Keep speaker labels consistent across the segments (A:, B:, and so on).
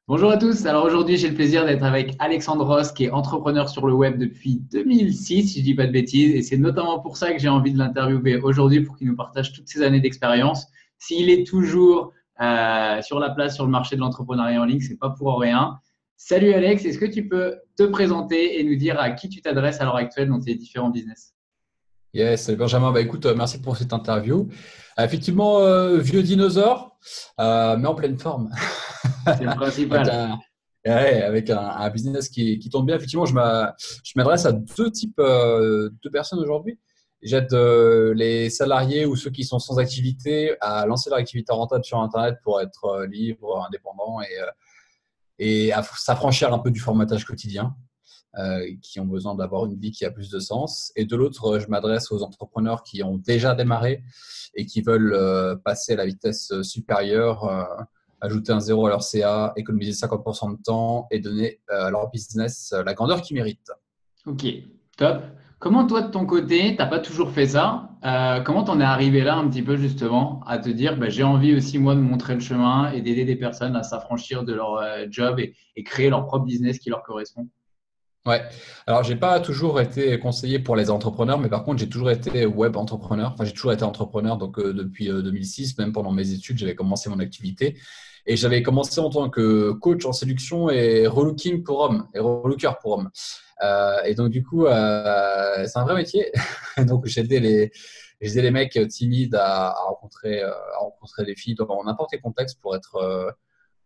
A: Bonjour à tous. Alors aujourd'hui, j'ai le plaisir d'être avec Alexandros, qui est entrepreneur sur le web depuis 2006, si je dis pas de bêtises. Et c'est notamment pour ça que j'ai envie de l'interviewer aujourd'hui pour qu'il nous partage toutes ces années d'expérience. S'il est toujours sur la place sur le marché de l'entrepreneuriat en ligne, c'est pas pour rien. Salut Alex, est-ce que tu peux te présenter et nous dire à qui tu t'adresses à l'heure actuelle dans tes différents business?
B: Yes, salut Benjamin. Bah, écoute, merci pour cette interview. Effectivement, vieux dinosaure, mais en pleine forme.
A: C'est le
B: Avec
A: principal.
B: un business qui tourne bien. Effectivement, je m'adresse à deux types de personnes aujourd'hui. J'aide les salariés ou ceux qui sont sans activité à lancer leur activité rentable sur Internet pour être libre, indépendant et à s'affranchir un peu du formatage quotidien, qui ont besoin d'avoir une vie qui a plus de sens. Et de l'autre, je m'adresse aux entrepreneurs qui ont déjà démarré et qui veulent passer à la vitesse supérieure, ajouter un zéro à leur CA, économiser 50% de temps et donner à leur business la grandeur qu'ils méritent.
A: Ok, top. Comment toi, de ton côté, t'as pas toujours fait ça? Comment t'en es arrivé là un petit peu justement à te dire, bah, j'ai envie aussi moi de montrer le chemin et d'aider des personnes à s'affranchir de leur job et créer leur propre business qui leur correspond?
B: Ouais. Alors, j'ai pas toujours été conseiller pour les entrepreneurs, mais par contre, j'ai toujours été web entrepreneur. Enfin, j'ai toujours été entrepreneur. Donc, depuis 2006, même pendant mes études, j'avais commencé mon activité. Et j'avais commencé en tant que coach en séduction et relooking pour hommes, et relooker pour hommes. Et donc, du coup, c'est un vrai métier. Donc, j'aidais les mecs timides à rencontrer des filles dans n'importe quel contexte pour être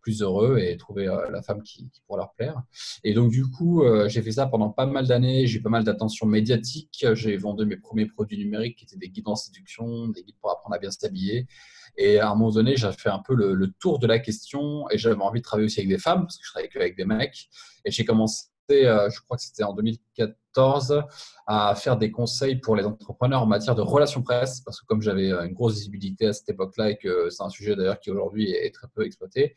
B: plus heureux et trouver la femme qui pourra leur plaire. Et donc, du coup, j'ai fait ça pendant pas mal d'années. J'ai eu pas mal d'attention médiatique. J'ai vendu mes premiers produits numériques qui étaient des guides en séduction, des guides pour apprendre à bien s'habiller. Et à un moment donné, j'ai fait un peu le tour de la question et j'avais envie de travailler aussi avec des femmes parce que je travaillais qu'avec des mecs. Et j'ai commencé, je crois que c'était en 2014, à faire des conseils pour les entrepreneurs en matière de relations presse parce que comme j'avais une grosse visibilité à cette époque-là et que c'est un sujet d'ailleurs qui aujourd'hui est très peu exploité,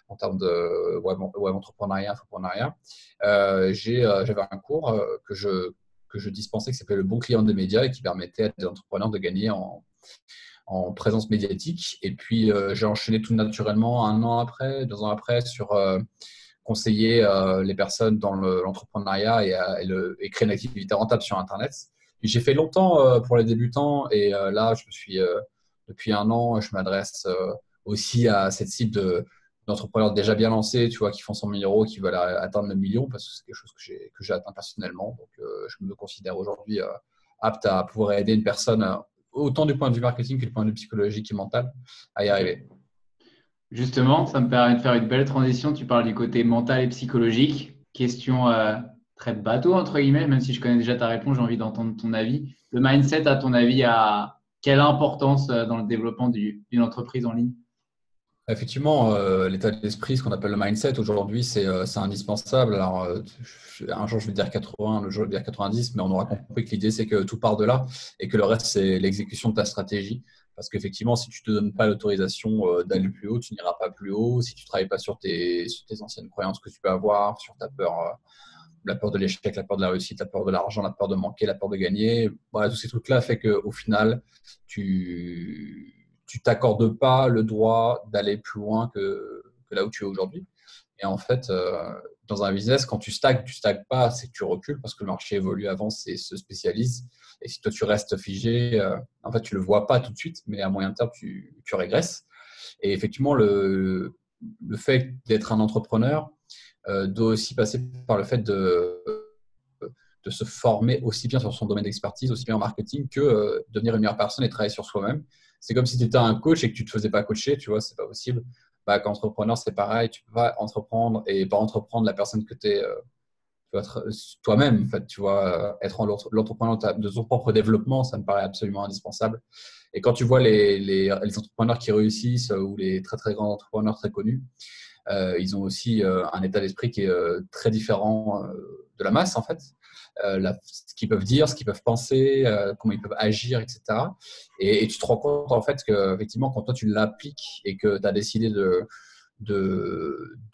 B: en termes de web entrepreneuriat, infoprenariat. J'avais un cours que je dispensais qui s'appelait le bon client des médias et qui permettait à des entrepreneurs de gagner en présence médiatique. Et puis, j'ai enchaîné tout naturellement un an après, 2 ans après, sur conseiller les personnes dans l'entrepreneuriat et créer une activité rentable sur Internet. J'ai fait longtemps pour les débutants et là, depuis un an, je m'adresse aussi à cette cible d'entrepreneurs déjà bien lancés, tu vois, qui font 100 000 euros, qui veulent atteindre le million, parce que c'est quelque chose que j'ai atteint personnellement. Donc, je me considère aujourd'hui apte à pouvoir aider une personne, autant du point de vue marketing que du point de vue psychologique et mental, à y
A: Ok.
B: arriver.
A: Justement, ça me permet de faire une belle transition. Tu parles du côté mental et psychologique. Question très bateau, entre guillemets, même si je connais déjà ta réponse, j'ai envie d'entendre ton avis. Le mindset, à ton avis, a quelle importance dans le développement d'une entreprise en ligne?
B: Effectivement, l'état d'esprit, ce qu'on appelle le mindset aujourd'hui, c'est indispensable. Alors, un jour je vais dire 80, le jour je vais dire 90, mais on aura compris que l'idée c'est que tout part de là et que le reste c'est l'exécution de ta stratégie. Parce qu'effectivement, si tu te donnes pas l'autorisation d'aller plus haut, tu n'iras pas plus haut. Si tu travailles pas sur tes anciennes croyances que tu peux avoir, sur ta peur, la peur de l'échec, la peur de la réussite, la peur de l'argent, la peur de manquer, la peur de gagner. Voilà, tous ces trucs-là fait qu'au final, tu t'accordes pas le droit d'aller plus loin que là où tu es aujourd'hui. Et en fait, dans un business, quand tu stagnes pas, c'est que tu recules parce que le marché évolue, avance et se spécialise. Et si toi, tu restes figé, en fait, tu le vois pas tout de suite, mais à moyen terme, tu régresses. Et effectivement, le fait d'être un entrepreneur doit aussi passer par le fait de se former aussi bien sur son domaine d'expertise, aussi bien en marketing que devenir une meilleure personne et travailler sur soi-même. C'est comme si tu étais un coach et que tu ne te faisais pas coacher, tu vois, c'est pas possible. Bah, qu'entrepreneur, c'est pareil, tu peux pas entreprendre et pas entreprendre la personne que tu es toi-même, en fait, tu vois, être l'entrepreneur de son propre développement, ça me paraît absolument indispensable. Et quand tu vois les entrepreneurs qui réussissent ou les très très grands entrepreneurs très connus, ils ont aussi un état d'esprit qui est très différent de la masse, en fait. Ce qu'ils peuvent dire, ce qu'ils peuvent penser, comment ils peuvent agir, etc. Et tu te rends compte, en fait, que effectivement, quand toi, tu l'appliques et que tu as décidé de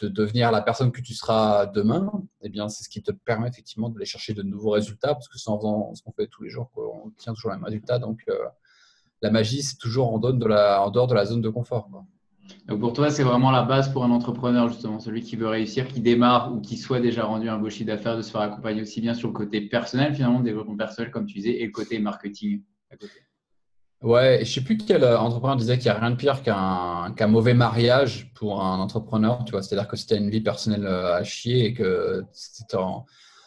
B: devenir la personne que tu seras demain, eh bien, c'est ce qui te permet effectivement d'aller chercher de nouveaux résultats, parce que c'est en faisant ce qu'on fait tous les jours qu'on obtient toujours les mêmes résultats. Donc, la magie, c'est toujours en dehors de la zone de confort, quoi.
A: Donc pour toi, c'est vraiment la base pour un entrepreneur, justement, celui qui veut réussir, qui démarre ou qui soit déjà rendu un beau chiffre d'affaires, de se faire accompagner aussi bien sur le côté personnel, finalement, développement personnel, comme tu disais, et le côté marketing à côté.
B: Ouais, et je sais plus quel entrepreneur disait qu'il n'y a rien de pire qu'un mauvais mariage pour un entrepreneur, tu vois. C'est-à-dire que si tu as une vie personnelle à chier et que tu es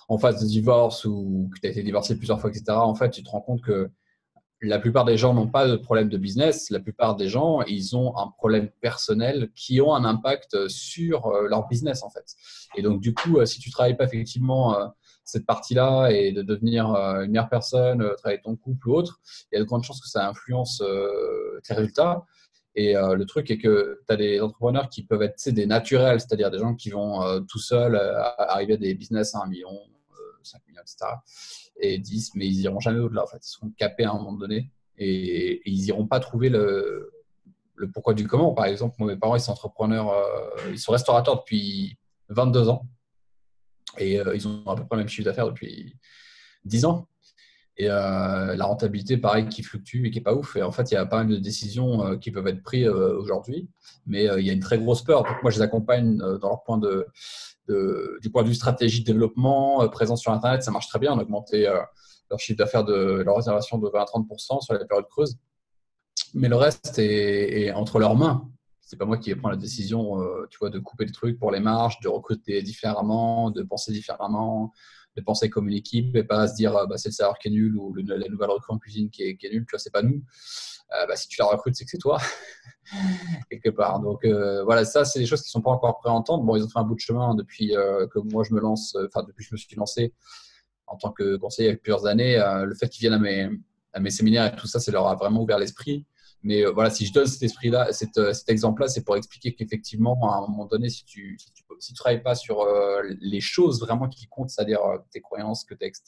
B: en phase de divorce ou que tu as été divorcé plusieurs fois, etc., en fait, tu te rends compte que la plupart des gens n'ont pas de problème de business. La plupart des gens, ils ont un problème personnel qui ont un impact sur leur business, en fait. Et donc, du coup, si tu ne travailles pas effectivement cette partie-là et de devenir une meilleure personne, travailler ton couple ou autre, il y a de grandes chances que ça influence tes résultats. Et le truc est que tu as des entrepreneurs qui peuvent être des naturels, c'est-à-dire des gens qui vont tout seuls arriver à des business à 1 million, 5 millions, etc. Et 10, mais ils iront jamais au-delà. En fait, ils seront capés à un moment donné et ils iront pas trouver le pourquoi du comment. Par exemple, moi, mes parents, ils sont entrepreneurs, ils sont restaurateurs depuis 22 ans et ils ont à peu près le même chiffre d'affaires depuis 10 ans. Et la rentabilité, pareil, qui fluctue et qui n'est pas ouf. Et en fait, il y a pas mal de décisions qui peuvent être prises aujourd'hui, mais il y a une très grosse peur. Donc, moi, je les accompagne dans leur du point de vue stratégie de développement, présence sur Internet, ça marche très bien. On a augmenté leur chiffre d'affaires de leur réservation de 20 à 30% sur la période creuse. Mais le reste est entre leurs mains. C'est pas moi qui prends la décision, tu vois, de couper des trucs pour les marges, de recruter différemment, de penser différemment, de penser comme une équipe et pas à se dire bah, c'est le serveur qui est nul ou la nouvelle recrue en cuisine qui est nulle. Tu vois, c'est pas nous. Bah, si tu la recrutes, c'est que c'est toi quelque part. Donc voilà, ça, c'est des choses qui sont pas encore prêts à entendre. Bon, ils ont fait un bout de chemin depuis que moi je me lance, enfin depuis que je me suis lancé en tant que conseiller il y a plusieurs années. Le fait qu'ils viennent à mes séminaires et tout ça, ça leur a vraiment ouvert l'esprit. Mais voilà, si je donne cet esprit-là, cet exemple-là, c'est pour expliquer qu'effectivement, à un moment donné, si tu travailles pas sur les choses vraiment qui comptent, c'est-à-dire tes croyances que tu as, etc.,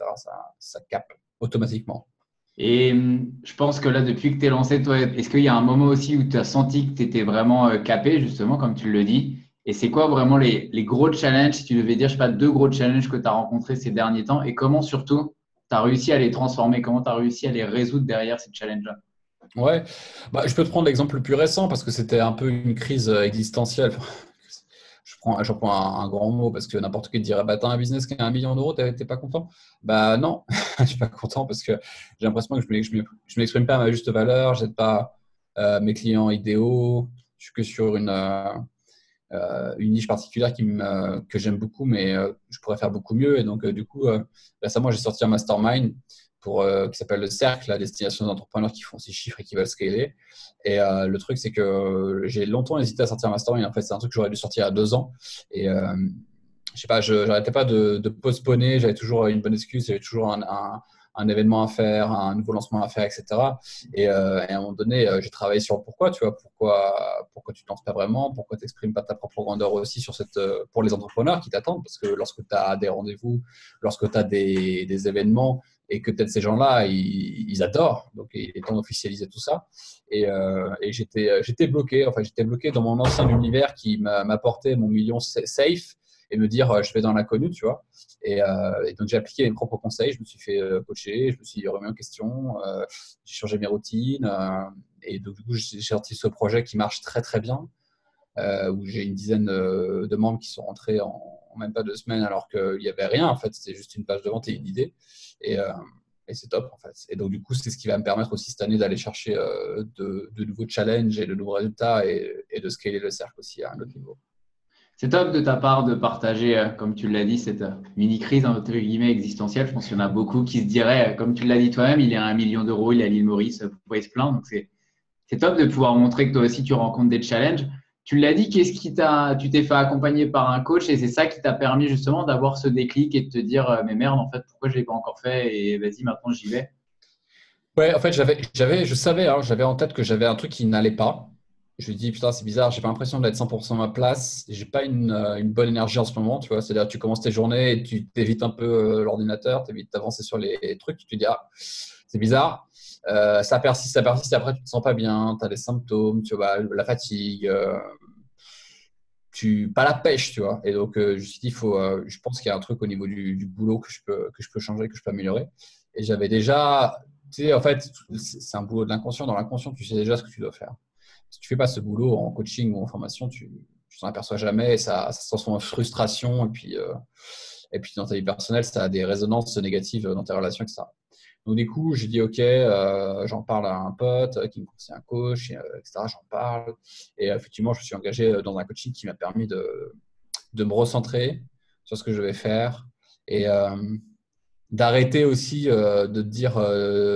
B: ça capte automatiquement.
A: Et je pense que là, depuis que tu es lancé, toi, est-ce qu'il y a un moment aussi où tu as senti que tu étais vraiment capé, justement, comme tu le dis? Et c'est quoi vraiment les gros challenges, si tu devais dire, je sais pas, deux gros challenges que tu as rencontrés ces derniers temps et comment surtout tu as réussi à les transformer, comment tu as réussi à les résoudre derrière ces challenges-là?
B: Ouais, bah, je peux te prendre l'exemple le plus récent parce que c'était un peu une crise existentielle. Je prends un grand mot parce que n'importe qui te dirait bah, t'as un business qui a 1 million d'euros, t'es pas content? Bah non, je suis pas content parce que j'ai l'impression que je m'exprime pas à ma juste valeur, j'aide pas mes clients idéaux, je suis que sur une niche particulière que j'aime beaucoup, mais je pourrais faire beaucoup mieux. Et donc, du coup, récemment, j'ai sorti un mastermind qui s'appelle le Cercle, la destination des entrepreneurs qui font 6 chiffres et qui veulent scaler. Et le truc, c'est que j'ai longtemps hésité à sortir un mastermind. En fait, c'est un truc que j'aurais dû sortir il y a 2 ans. Et je sais pas, je n'arrêtais pas de postponer. J'avais toujours une bonne excuse, j'avais toujours un événement à faire, un nouveau lancement à faire, etc. Et à un moment donné, j'ai travaillé sur le pourquoi, tu vois, pourquoi tu ne te lances pas vraiment, pourquoi tu n'exprimes pas ta propre grandeur aussi pour les entrepreneurs qui t'attendent, parce que lorsque tu as des rendez-vous, lorsque tu as des événements, et que peut-être ces gens-là, ils adorent, donc il est temps d'officialiser tout ça. Et j'étais bloqué, enfin j'étais bloqué dans mon ancien univers qui m'apportait mon million safe et me dire je vais dans l'inconnu, tu vois. Et donc, j'ai appliqué mes propres conseils. Je me suis fait coacher, je me suis remis en question, j'ai changé mes routines. Et donc, du coup, j'ai sorti ce projet qui marche très, très bien, où j'ai une dizaine de membres qui sont rentrés en même pas 2 semaines alors qu'il n'y avait rien. En fait, c'était juste une page de vente et une idée. Et, euh, et c'est top, en fait. Et donc, du coup, c'est ce qui va me permettre aussi cette année d'aller chercher de nouveaux challenges et de nouveaux résultats et de scaler le cercle aussi à un autre niveau.
A: C'est top de ta part de partager, comme tu l'as dit, cette mini-crise entre guillemets existentielle. Je pense qu'il y en a beaucoup qui se diraient, comme tu l'as dit toi-même, il est à 1 million d'euros, il est à l'île Maurice, pourquoi il se plaint? Donc c'est top de pouvoir montrer que toi aussi tu rencontres des challenges. Tu l'as dit, tu t'es fait accompagner par un coach et c'est ça qui t'a permis justement d'avoir ce déclic et de te dire, mais merde, en fait, pourquoi je l'ai pas encore fait et vas-y, maintenant j'y vais.
B: Ouais, en fait, je savais, hein, j'avais en tête que j'avais un truc qui n'allait pas. Je me dis, putain, c'est bizarre, j'ai pas l'impression d'être 100% à ma place. J'ai pas une bonne énergie en ce moment, tu vois. C'est-à-dire, tu commences tes journées et tu t'évites un peu l'ordinateur, t'évites d'avancer sur les trucs. Tu te dis, ah, c'est bizarre. Ça persiste. Et après, tu te sens pas bien, tu as des symptômes, tu vois, la fatigue, pas la pêche, tu vois. Et donc, je me suis dit, je pense qu'il y a un truc au niveau du boulot que je peux changer, que je peux améliorer. Et j'avais déjà, tu sais, en fait, c'est un boulot de l'inconscient. Dans l'inconscient, tu sais déjà ce que tu dois faire. Si tu fais pas ce boulot en coaching ou en formation, tu t'en aperçois jamais et ça se transforme en frustration. Et puis dans ta vie personnelle, ça a des résonances négatives dans tes relations, etc. Donc, du coup, j'ai dit, OK, j'en parle à un pote qui me conseille un coach, etc. J'en parle. Et effectivement, je me suis engagé dans un coaching qui m'a permis de me recentrer sur ce que je vais faire et d'arrêter aussi de te dire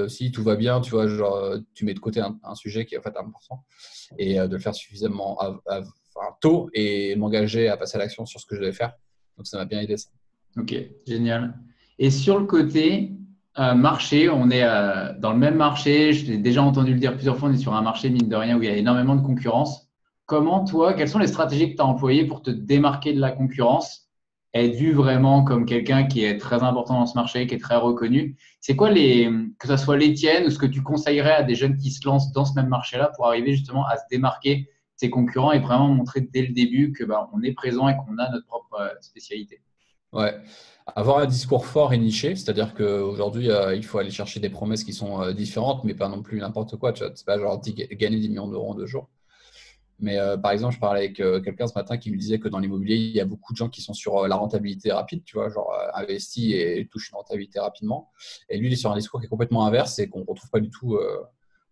B: si tout va bien, tu vois, genre, tu mets de côté un sujet qui est en fait important et de le faire suffisamment tôt et m'engager à passer à l'action sur ce que je vais faire. Donc, ça m'a bien aidé, ça.
A: Ok, génial. Et sur le côté marché, on est dans le même marché. Je l'ai déjà entendu le dire plusieurs fois, on est sur un marché, mine de rien, où il y a énormément de concurrence. Comment, toi, quelles sont les stratégies que tu as employées pour te démarquer de la concurrence? Être vu vraiment comme quelqu'un qui est très important dans ce marché, qui est très reconnu. C'est quoi que ce soit les tiennes ou ce que tu conseillerais à des jeunes qui se lancent dans ce même marché-là pour arriver justement à se démarquer de ses concurrents et vraiment montrer dès le début que on est présent et qu'on a notre propre spécialité?
B: Ouais, avoir un discours fort et niché, c'est-à-dire qu'aujourd'hui, il faut aller chercher des promesses qui sont différentes, mais pas non plus n'importe quoi. Tu vois, c'est pas genre gagner 10 millions d'euros en 2 jours. Mais par exemple, je parlais avec quelqu'un ce matin qui me disait que dans l'immobilier, il y a beaucoup de gens qui sont sur la rentabilité rapide, tu vois, genre investi et touche une rentabilité rapidement. Et lui, il est sur un discours qui est complètement inverse et qu'on ne retrouve pas du tout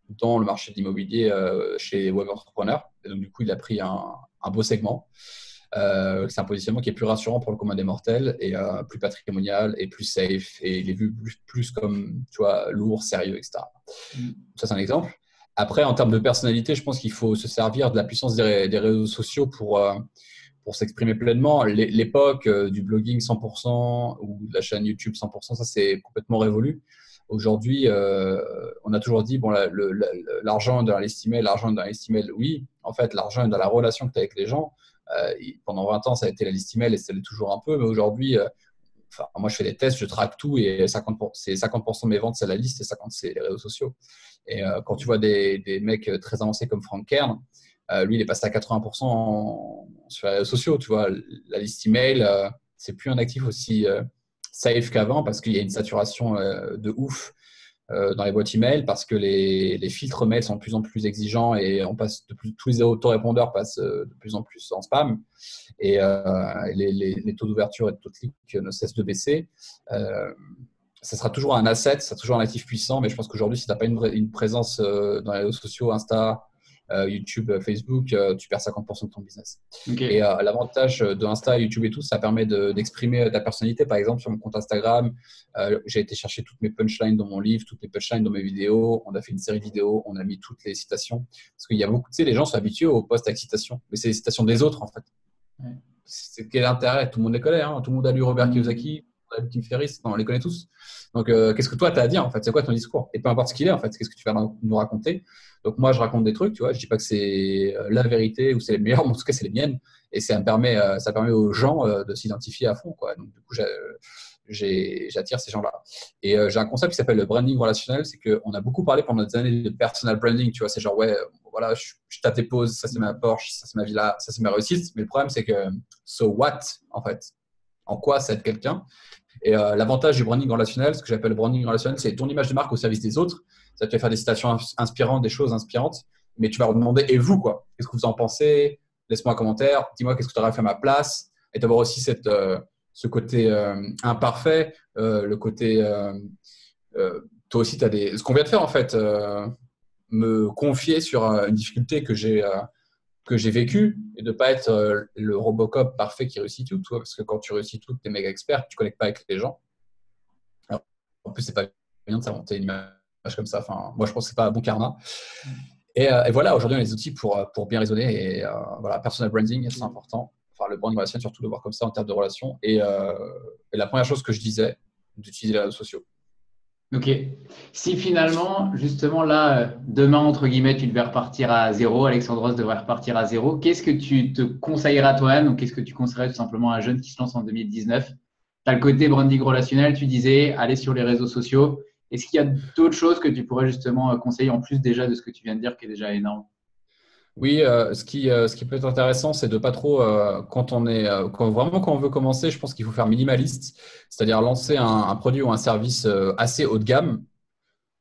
B: dans le marché de l'immobilier chez les web entrepreneurs. Et donc, du coup, il a pris un beau segment. C'est un positionnement qui est plus rassurant pour le commun des mortels et plus patrimonial et plus safe et il est vu plus comme, tu vois, lourd, sérieux, etc. Ça, c'est un exemple. Après, en termes de personnalité, je pense qu'il faut se servir de la puissance des réseaux sociaux pour s'exprimer pleinement. L'époque du blogging 100% ou de la chaîne YouTube 100%, ça, c'est complètement révolu. Aujourd'hui, on a toujours dit, bon, l'argent dans l'estimer, l'argent dans l'estimer, oui. En fait, l'argent est dans la relation que tu as avec les gens. Pendant 20 ans, ça a été la liste email et c'est toujours un peu, mais aujourd'hui, moi je fais des tests, je traque tout et 50% de mes ventes, c'est la liste et 50% c'est les réseaux sociaux. Et quand tu vois des mecs très avancés comme Frank Kern, lui il est passé à 80% sur les réseaux sociaux. Tu vois, la liste email, c'est plus un actif aussi safe qu'avant parce qu'il y a une saturation de ouf dans les boîtes email parce que les filtres mail sont de plus en plus exigeants et tous les autorépondeurs passent de plus en plus en spam et les taux d'ouverture et de taux de clic ne cessent de baisser. Ça sera toujours un asset, ça sera toujours un actif puissant, mais je pense qu'aujourd'hui, si tu n'as pas une présence dans les réseaux sociaux, Insta, YouTube, Facebook, tu perds 50% de ton business.
A: Okay.
B: Et l'avantage de Insta, YouTube et tout, ça permet d'exprimer ta personnalité. Par exemple, sur mon compte Instagram, j'ai été chercher toutes mes punchlines dans mon livre, toutes mes punchlines dans mes vidéos. On a fait une série de vidéos, on a mis toutes les citations. Parce qu'il y a beaucoup, tu sais, les gens sont habitués aux posts avec citations, mais c'est les citations des autres, en fait. Ouais. C'est quel intérêt? Tout le monde les connaît, hein. Tout le monde a lu Robert Kiyosaki, Tim Ferriss, on les connaît tous. Donc, qu'est-ce que toi, tu as à dire, en fait? C'est quoi ton discours? Et peu importe ce qu'il est, en fait, qu'est-ce que tu vas nous raconter? Donc, moi, je raconte des trucs, tu vois. Je dis pas que c'est la vérité ou c'est les meilleurs, mais en tout cas, c'est les miennes. Et ça permet aux gens de s'identifier à fond, quoi. Donc, du coup, j'attire ces gens-là. Et j'ai un concept qui s'appelle le branding relationnel. C'est qu'on a beaucoup parlé pendant des années de personal branding, tu vois. C'est genre, ouais, voilà, je tape tes poses, ça, c'est ma Porsche, ça, c'est ma villa, ça, c'est ma réussite. Mais le problème, c'est que, so what, en fait? En quoi ça aide quelqu'un? Et l'avantage du branding relationnel, ce que j'appelle branding relationnel, c'est ton image de marque au service des autres. Ça te fait faire des citations inspirantes, des choses inspirantes, mais tu vas leur demander, et vous, quoi? Qu'est-ce que vous en pensez? Laisse-moi un commentaire, dis-moi qu'est-ce que tu aurais fait à ma place. Et d'avoir aussi ce côté imparfait, le côté… toi aussi, tu as ce qu'on vient de faire, en fait, me confier sur une difficulté que j'ai vécu et de ne pas être le Robocop parfait qui réussit tout, toi, parce que quand tu réussis tout, tu es méga expert, tu ne connectes pas avec les gens. Alors, en plus, c'est pas bien de s'inventer une image comme ça. Enfin, moi, je pense que c'est pas un bon karma. Et voilà, aujourd'hui, on a les outils pour bien raisonner. Et voilà, personal branding, c'est important. Enfin, le branding relationnel, surtout de voir comme ça en termes de relations. Et la première chose que je disais, d'utiliser les réseaux sociaux.
A: Ok. Si finalement, justement là, demain, entre guillemets, tu devais repartir à zéro, Alexandros devrait repartir à zéro, qu'est-ce que tu te conseillerais à toi-même ou qu'est-ce que tu conseillerais tout simplement à un jeune qui se lance en 2019? Tu as le côté branding relationnel, tu disais, aller sur les réseaux sociaux. Est-ce qu'il y a d'autres choses que tu pourrais justement conseiller en plus déjà de ce que tu viens de dire qui est déjà énorme?
B: Oui, ce qui peut être intéressant, c'est de pas trop, quand on veut commencer, je pense qu'il faut faire minimaliste, c'est-à-dire lancer un produit ou un service assez haut de gamme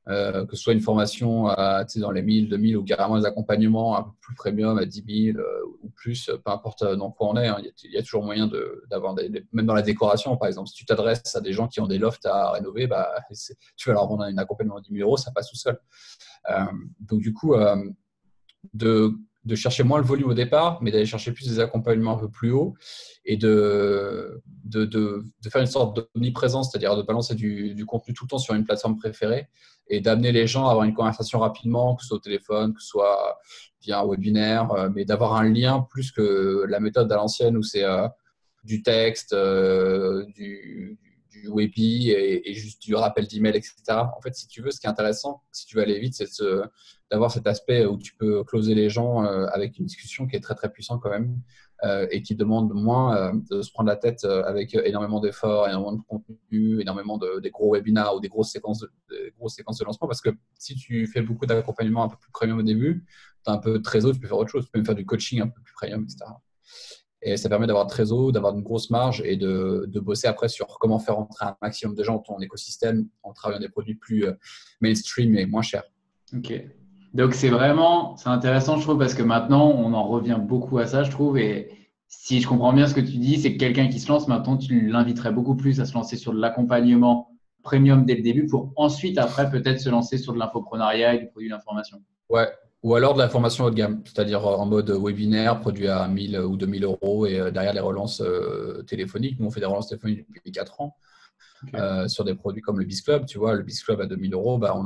B: que ce soit une formation dans les 1000, 2000 ou carrément des accompagnements un peu plus premium à 10 000 ou plus, peu importe dans quoi on est, hein, il y a toujours moyen d'avoir même dans la décoration, par exemple, si tu t'adresses à des gens qui ont des lofts à rénover, bah, tu vas leur vendre un accompagnement à 10 000 euros, ça passe tout seul. Donc du coup, de chercher moins le volume au départ, mais d'aller chercher plus des accompagnements un peu plus hauts et de faire une sorte d'omniprésence, c'est-à-dire de balancer du contenu tout le temps sur une plateforme préférée et d'amener les gens à avoir une conversation rapidement, que ce soit au téléphone, que ce soit via un webinaire, mais d'avoir un lien plus que la méthode à l'ancienne où c'est du texte, du Webi et juste du rappel d'email, etc. En fait, si tu veux, ce qui est intéressant, si tu veux aller vite, c'est d'avoir cet aspect où tu peux closer les gens avec une discussion qui est très, très puissante quand même et qui demande moins de se prendre la tête avec énormément d'efforts, énormément de contenu, énormément des gros webinars ou des grosses séquences de lancement. Parce que si tu fais beaucoup d'accompagnement un peu plus premium au début, tu as un peu de trésor, tu peux faire autre chose. Tu peux même faire du coaching un peu plus premium, etc. Et ça permet d'avoir de trésor, d'avoir une grosse marge et de bosser après sur comment faire entrer un maximum de gens dans ton écosystème en travaillant des produits plus mainstream et moins chers.
A: Ok. Donc, c'est intéressant, je trouve, parce que maintenant, on en revient beaucoup à ça, je trouve. Et si je comprends bien ce que tu dis, c'est que quelqu'un qui se lance maintenant, tu l'inviterais beaucoup plus à se lancer sur de l'accompagnement premium dès le début pour ensuite, après, peut-être se lancer sur de l'infoprenariat et du produit d'information.
B: Ouais. Ou alors de la formation haut de gamme, c'est-à-dire en mode webinaire, produit à 1000 ou 2000 euros et derrière les relances téléphoniques. Nous, on fait des relances téléphoniques depuis 4 ans. Okay. Sur des produits comme le Biz Club, tu vois, le Biz Club à 2000 euros, bah, on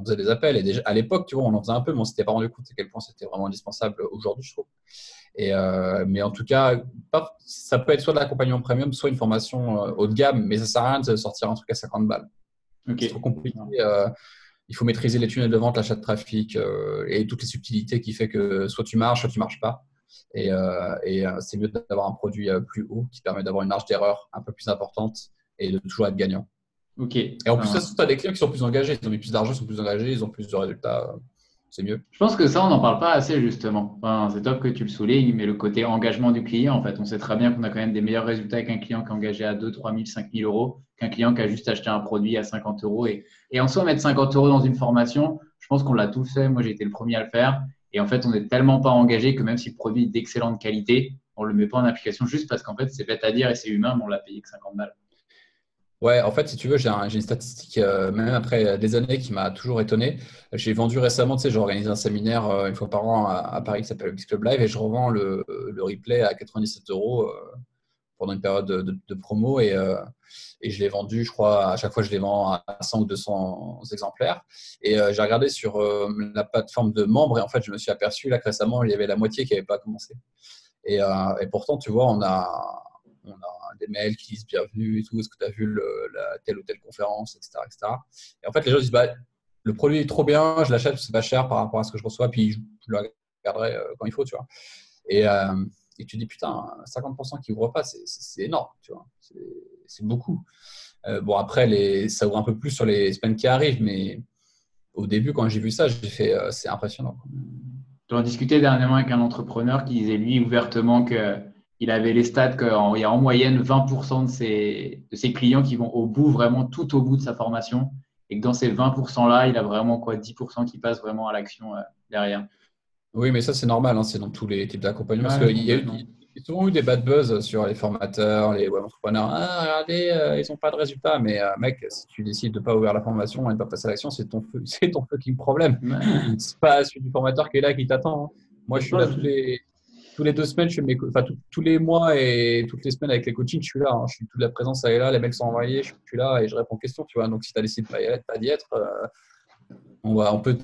B: faisait des appels. Et déjà, à l'époque, tu vois, on en faisait un peu, mais on ne s'était pas rendu compte à quel point c'était vraiment indispensable aujourd'hui, je trouve. Mais en tout cas, ça peut être soit de l'accompagnement premium, soit une formation haut de gamme, mais ça ne sert à rien de sortir un truc à 50 balles. Okay. C'est trop compliqué. Il faut maîtriser les tunnels de vente, l'achat de trafic et toutes les subtilités qui fait que soit tu marches pas. Et c'est mieux d'avoir un produit plus haut qui permet d'avoir une marge d'erreur un peu plus importante et de toujours être gagnant.
A: Ok.
B: Et en plus, tu as des clients qui sont plus engagés. Ils ont mis plus d'argent, ils sont plus engagés, ils ont plus de résultats. C'est mieux.
A: Je pense que ça, on n'en parle pas assez, justement. Enfin, c'est top que tu le soulignes, mais le côté engagement du client, en fait, on sait très bien qu'on a quand même des meilleurs résultats avec un client qui est engagé à 2 3 000, 5 000 euros qu'un client qui a juste acheté un produit à 50 euros. Et en soi, mettre 50 euros dans une formation, je pense qu'on l'a tous fait. Moi, j'ai été le premier à le faire. Et en fait, on n'est tellement pas engagé que même si le produit est d'excellente qualité, on ne le met pas en application juste parce qu'en fait, c'est bête à dire et c'est humain, mais on l'a payé que 50 balles.
B: Ouais, en fait, si tu veux, j'ai une statistique, même après des années, qui m'a toujours étonné. J'ai vendu récemment, tu sais, j'organise un séminaire une fois par an à Paris qui s'appelle Biz Club Live et je revends le replay à 97 euros pendant une période de promo et je l'ai vendu, je crois, à chaque fois, je les vends à 100 ou 200 exemplaires. Et j'ai regardé sur la plateforme de membres et en fait, je me suis aperçu là que récemment, il y avait la moitié qui n'avait pas commencé. Et pourtant, tu vois, on a des mails qui disent bienvenue et tout, est-ce que tu as vu telle ou telle conférence, etc., etc. Et en fait, les gens disent bah, le produit est trop bien, je l'achète, c'est pas cher par rapport à ce que je reçois, puis je le regarderai quand il faut, tu vois. Et tu dis putain, 50% qui ouvrent pas, c'est énorme, tu vois, c'est beaucoup. Bon, après, ça ouvre un peu plus sur les semaines qui arrivent, mais au début, quand j'ai vu ça, j'ai fait c'est impressionnant.
A: J'en discutais dernièrement avec un entrepreneur qui disait lui ouvertement qu'il avait les stats qu'il y a en moyenne 20% de ses clients qui vont au bout, vraiment tout au bout de sa formation. Et que dans ces 20%-là, il a vraiment 10% qui passent vraiment à l'action derrière.
B: Oui, mais ça, c'est normal, hein, c'est dans tous les types d'accompagnement. Parce qu'il y a souvent eu des bad buzz sur les formateurs, les web entrepreneurs. Ah, regardez, ils n'ont pas de résultats. Mais mec, si tu décides de ne pas ouvrir la formation et de ne pas passer à l'action, c'est ton fucking problème. Ouais. C'est pas celui du formateur qui est là qui t'attend. Hein. Moi, je suis là tous les 2 semaines, tous les mois et toutes les semaines avec les coachings, je suis là. Hein. Je suis toute la présence, elle est là, les mecs sont envoyés, je suis là et je réponds aux questions. Tu vois. Donc, si tu as décidé de pas d'y être, on peut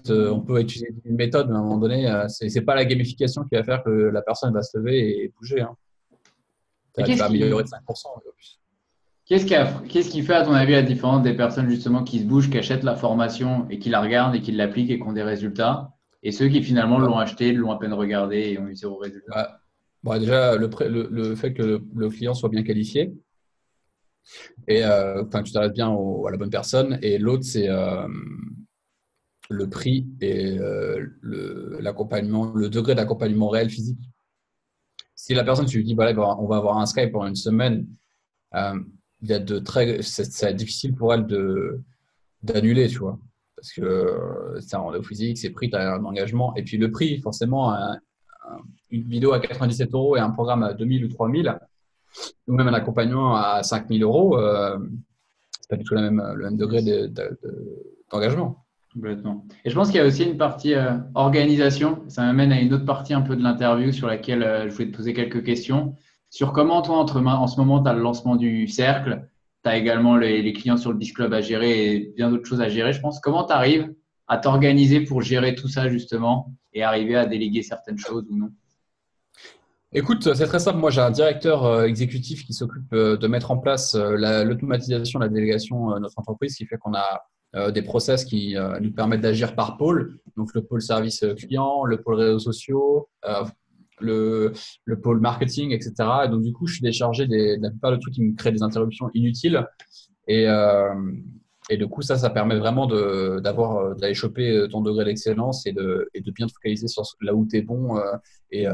B: utiliser une méthode, mais à un moment donné, c'est pas la gamification qui va faire que la personne va se lever et bouger. Hein. Tu vas améliorer de 5%.
A: Qu'est-ce qui fait, à ton avis, la différence des personnes justement qui se bougent, qui achètent la formation et qui la regardent et qui l'appliquent et qui ont des résultats, et ceux qui finalement l'ont acheté, l'ont à peine regardé et ont eu 0 résultat?
B: Bon, déjà, le fait que le client soit bien qualifié et que tu t'arrêtes bien à la bonne personne. Et l'autre, c'est le prix et l'accompagnement, le degré d'accompagnement réel physique. Si la personne, tu lui dis, bah, on va avoir un Skype pendant une semaine, c'est difficile pour elle d'annuler, tu vois. Parce que c'est un rendez-vous physique, c'est pris, tu as un engagement. Et puis le prix, forcément, une vidéo à 97 euros et un programme à 2000 ou 3000, ou même un accompagnement à 5000 euros, c'est pas du tout le même degré d'engagement.
A: Complètement. Et je pense qu'il y a aussi une partie organisation. Ça m'amène à une autre partie un peu de l'interview sur laquelle je voulais te poser quelques questions. Sur comment toi, en ce moment, tu as le lancement du cercle, tu as également les clients sur le Biz Club à gérer et bien d'autres choses à gérer, je pense. Comment tu arrives à t'organiser pour gérer tout ça justement et arriver à déléguer certaines choses ou non?
B: Écoute, c'est très simple. Moi, j'ai un directeur exécutif qui s'occupe de mettre en place l'automatisation, la délégation de notre entreprise, qui fait qu'on a des process qui nous permettent d'agir par pôle. Donc, le pôle service client, le pôle réseaux sociaux, le pôle marketing, etc. Et donc, du coup, je suis déchargé de la plupart de trucs qui me créent des interruptions inutiles. Et, et du coup, ça permet vraiment d'aller choper ton degré d'excellence et de bien te focaliser sur là où tu es bon et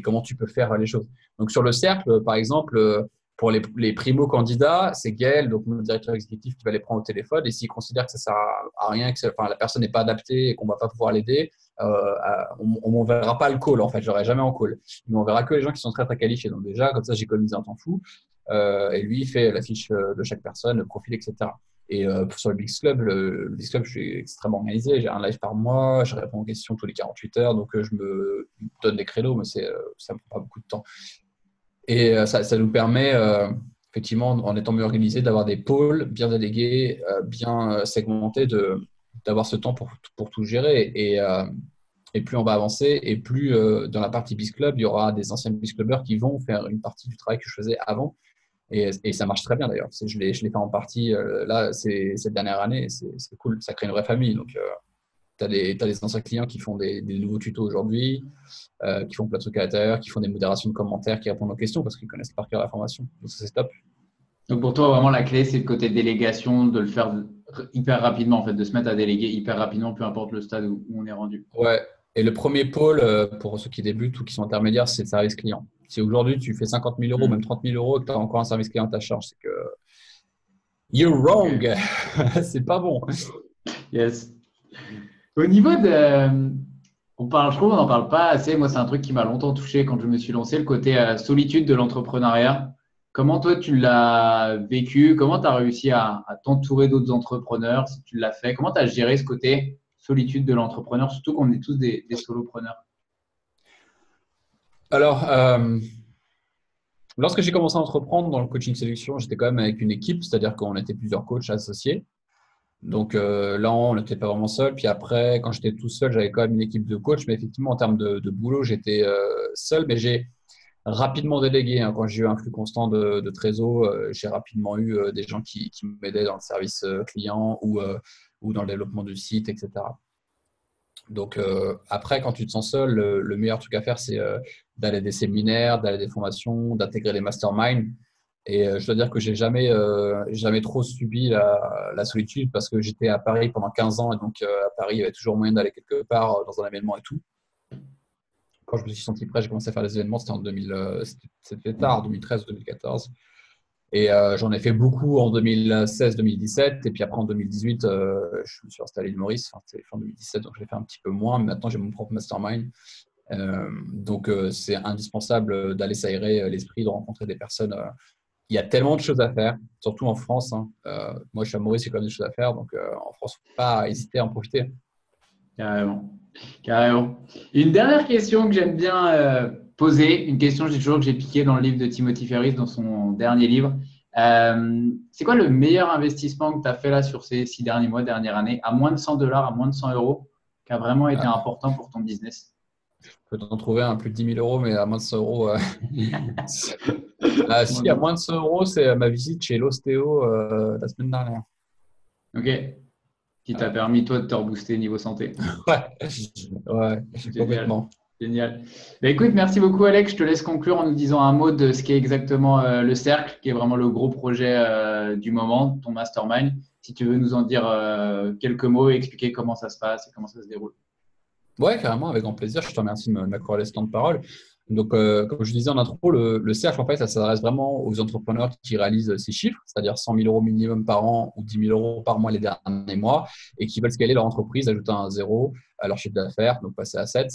B: comment tu peux faire les choses. Donc, sur le cercle, par exemple, pour les primo-candidats, c'est Gaël, donc mon directeur exécutif, qui va les prendre au téléphone. Et s'il considère que ça sert à rien, la personne n'est pas adaptée et qu'on ne va pas pouvoir l'aider, on ne m'enverra pas le call, en fait. Je n'aurai jamais en call. Il m'enverra que les gens qui sont très, très qualifiés. Donc, déjà, comme ça, j'économise un temps fou. Et lui, il fait la fiche de chaque personne, le profil, etc. Et sur le Biz Club, je suis extrêmement organisé. J'ai un live par mois, je réponds aux questions tous les 48 heures. Donc, je me donne des créneaux, mais ça ne me prend pas beaucoup de temps. Et ça nous permet, effectivement, en étant mieux organisé, d'avoir des pôles bien délégués, bien segmentés, d'avoir ce temps pour tout gérer. Et plus on va avancer, et plus dans la partie Biz Club, il y aura des anciens Biz Clubbers qui vont faire une partie du travail que je faisais avant. Et ça marche très bien d'ailleurs. Je l'ai fait en partie là, cette dernière année. C'est cool. Ça crée une vraie famille. Donc, tu as des anciens clients qui font des nouveaux tutos aujourd'hui, qui font plein de trucs à l'intérieur, qui font des modérations de commentaires, qui répondent aux questions parce qu'ils connaissent par cœur la formation. Donc, ça, c'est top.
A: Donc pour toi, vraiment, la clé, c'est le côté délégation, de le faire hyper rapidement, en fait, de se mettre à déléguer hyper rapidement, peu importe le stade où on est rendu.
B: Ouais. Et le premier pôle, pour ceux qui débutent ou qui sont intermédiaires, c'est le service client. Si aujourd'hui tu fais 50 000 euros, même 30 000 euros, et que tu as encore un service client à ta charge, c'est que you're wrong.
A: Okay.
B: C'est pas bon.
A: Yes. Au niveau de. Je trouve qu'on n'en parle pas assez. Moi, c'est un truc qui m'a longtemps touché quand je me suis lancé, le côté solitude de l'entrepreneuriat. Comment toi, tu l'as vécu? Comment tu as réussi à t'entourer d'autres entrepreneurs, si tu l'as fait? Comment tu as géré ce côté solitude de l'entrepreneur, surtout qu'on est tous des solopreneurs?
B: Alors, lorsque j'ai commencé à entreprendre dans le coaching sélection, j'étais quand même avec une équipe, c'est-à-dire qu'on était plusieurs coachs associés. Donc là, on n'était pas vraiment seul. Puis après, quand j'étais tout seul, j'avais quand même une équipe de coachs. Mais effectivement, en termes de boulot, j'étais seul. Mais j'ai rapidement délégué. Quand j'ai eu un flux constant de trésor, j'ai rapidement eu des gens qui m'aidaient dans le service client ou dans le développement du site, etc. Donc après, quand tu te sens seul, le meilleur truc à faire, c'est d'aller à des séminaires, d'aller à des formations, d'intégrer des masterminds. Et je dois dire que j'ai jamais trop subi la solitude parce que j'étais à Paris pendant 15 ans et donc à Paris, il y avait toujours moyen d'aller quelque part dans un événement et tout. Quand je me suis senti prêt, j'ai commencé à faire des événements, c'était en 2000, c'était tard, 2013 ou 2014. Et j'en ai fait beaucoup en 2016-2017. Et puis après, en 2018, je me suis installé à l'île Maurice. Enfin, c'est fin 2017, donc je l'ai fait un petit peu moins. Mais maintenant, j'ai mon propre mastermind. Donc, c'est indispensable d'aller s'aérer l'esprit, de rencontrer des personnes. Il y a tellement de choses à faire, surtout en France. Moi, je suis à Maurice, il y a quand même des choses à faire. Donc, en France, il ne faut pas hésiter à en profiter.
A: Carrément. Carrément. Une dernière question que j'aime bien poser, une question que j'ai piquée dans le livre de Timothy Ferriss, dans son dernier livre. C'est quoi le meilleur investissement que tu as fait là sur ces 6 derniers mois, dernière année, à moins de 100 dollars, à moins de 100 euros, qui a vraiment été important pour ton business?
B: Je peux t'en trouver un plus de 10 000 euros, mais à moins de 100 euros. Si, à moins de 100 euros, c'est ma visite chez l'ostéo la semaine dernière.
A: Ok. Qui t'a permis, toi, de te rebooster niveau santé.
B: Ouais, complètement.
A: Génial. Bah, écoute, merci beaucoup, Alex. Je te laisse conclure en nous disant un mot de ce qu'est exactement le cercle, qui est vraiment le gros projet du moment, ton mastermind. Si tu veux nous en dire quelques mots et expliquer comment ça se passe et comment ça se déroule.
B: Ouais, carrément, avec grand plaisir. Je te remercie de m'accorder ce temps de parole. Donc, comme je disais en intro, le cercle, en fait, ça s'adresse vraiment aux entrepreneurs qui réalisent ces chiffres, c'est-à-dire 100 000 euros minimum par an ou 10 000 euros par mois les derniers mois, et qui veulent scaler leur entreprise, ajouter un zéro à leur chiffre d'affaires, donc passer à 7,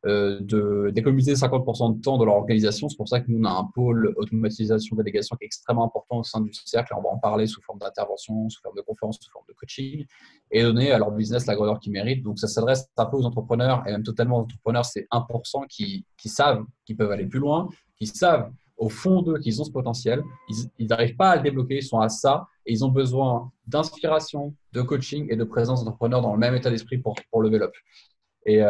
B: d'économiser 50% de temps dans leur organisation. C'est pour ça que nous, on a un pôle automatisation délégation qui est extrêmement important au sein du cercle. On va en parler sous forme d'intervention, sous forme de conférence, sous forme de coaching, et donner à leur business la grandeur qu'ils méritent. Donc, ça s'adresse un peu aux entrepreneurs, et même totalement aux entrepreneurs. C'est 1% qui savent qu'ils peuvent aller plus loin, qui savent au fond d'eux qu'ils ont ce potentiel. Ils n'arrivent pas à le débloquer, ils sont à ça, et ils ont besoin d'inspiration, de coaching et de présence d'entrepreneurs dans le même état d'esprit pour lever up. Et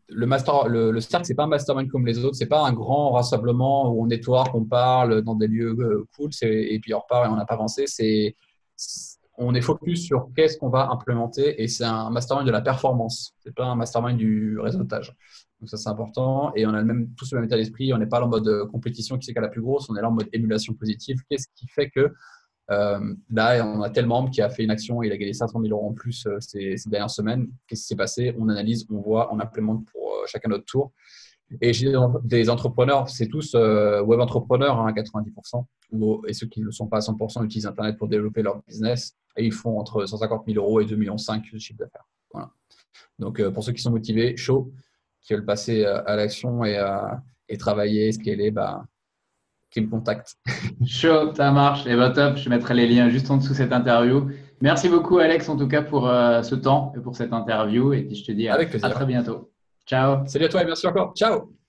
B: le cercle, c'est pas un mastermind comme les autres, c'est pas un grand rassemblement où on network, on parle dans des lieux cool, et puis on repart et on n'a pas avancé. On est focus sur qu'est-ce qu'on va implémenter, et c'est un mastermind de la performance. C'est pas un mastermind du réseautage. Donc ça, c'est important. Et on a tous le même état d'esprit. On n'est pas en mode compétition qui c'est qui a la plus grosse. On est là en mode émulation positive. Qu'est-ce qui fait que là, on a tel membre qui a fait une action, il a gagné 500 000 euros en plus ces dernières semaines. Qu'est-ce qui s'est passé? On analyse, on voit, on implémente pour chacun notre tour. Et j'ai des entrepreneurs, c'est tous web entrepreneurs, hein, 90%, et ceux qui ne le sont pas à 100% utilisent Internet pour développer leur business, et ils font entre 150 000 euros et 2,5 millions de chiffre d'affaires. Voilà. Donc, pour ceux qui sont motivés, chauds, qui veulent passer à l'action et travailler, scaler, qui me contactent.
A: Chaud, ça marche. Et bah top, je mettrai les liens juste en dessous de cette interview. Merci beaucoup, Alex, en tout cas, pour ce temps et pour cette interview. Et puis, je te dis
B: Avec
A: à
B: plaisir.
A: très bientôt. Ciao.
B: Salut à toi et merci encore. Ciao!